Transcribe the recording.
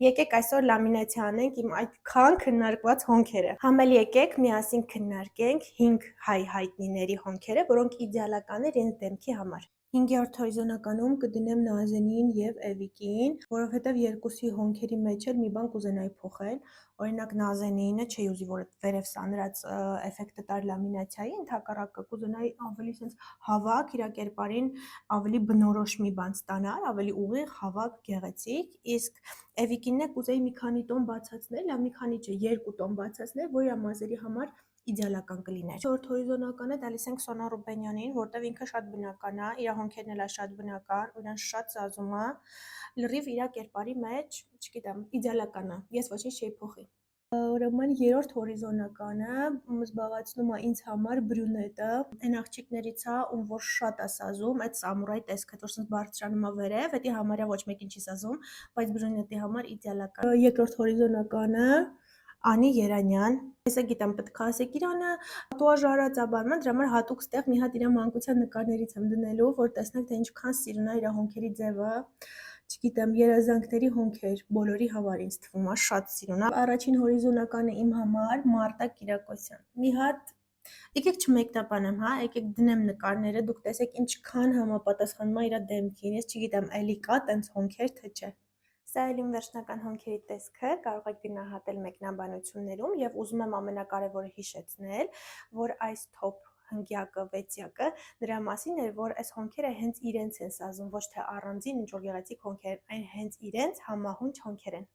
Եկեք այսօր լամինացիա անենք իմ այդքան քննարկված հոնքերը։ Համ էլ եկեք միասին քննարկենք 5 հայ հայտնիների հոնքերը, որոնք իդեալական են իրենց դեմքի համար։ 5-րդ հորիզոնականում կդնեմ Նազենին եւ Էվիկին, որովհետեւ երկուսի հոնքերի մեջ էլ մի բան կուզենայի փոխել։ Օրինակ Նազենինը չի ուզի, որ վերև սանրած էֆեկտը տար լամինացիայի, ընդհակառակը կուզենայի ավելի sense հավաք իր կերպարին, ավելի բնորոշ մի բան ստանալ, ավելի ուղիղ, հավաք, գեղեցիկ, իսկ Էվիկինն է կուզեի մի քանի տոն բացացնել, լավ մի քանի չէ, 2 տոն բացացնել, որ իր մազերի համար իդեալական կլիներ։ Շորտ հորիզոնականը տալիս ենք Սոնա Ռուբենյանին, որտեվ ինքը շատ բնական է, իր հոնքերն էլ շատ բնական, ու իրան շատ սազում է, լրիվ իր կերպարի մեջ, չգիտեմ, իդեալական է, ես ոչինչ չի փոխի։ Ուրեմն երրորդ հորիզոնականը զբաղեցնում է ինձ համար բրյունետը, այն աղջիկներից է, ում որ շատ է սազում, այդ սամուրայ տեսքը, որ sense բարձրանում է վերև, դա համարյա ոչ մեկին չի սազում, բայց բրյունետի համար իդեալական։ Երկրորդ հորիզոնականը Անի Երանյան, ես գիտեմ պետք է ասեք իրանը տատուաժ արած է բանման, դրա համար հատուկ ստեղ մի հատ իր մանկության նկարներից եմ դնելու, որ տեսնեք թե ինչքան սիրուն է իր հոնքերի ձևը, չգիտեմ, երազանքների հոնքեր, բոլորի համար ինձ թվում է շատ սիրուն է։ Առաջին հորիզոնականը իմ համար Մարտա Կիրակոսյան։ Մի հատ եկեք չմեկնաբանեմ, հա, եկեք դնեմ նկարները, դուք տեսեք ինչքան համապատասխանում է իր դեմքին, ես չգիտեմ, էլի կա տենց հոնքեր, թե չէ։ Սա էլ իմ վերջնական հոնքերի տեսքը, կարող եք գնահատել մեկնաբանություններում եւ ուզում եմ ամենակարևորը հիշեցնել, որ այս top հնգյակը, վեցյակը նրա մասին էր, որ այս հոնքերը հենց իրենց են սազում, ոչ թե առանձին ինչ որ գեղեցիկ հոնքեր, այն հենց իրենց համահունչ հոնքեր են։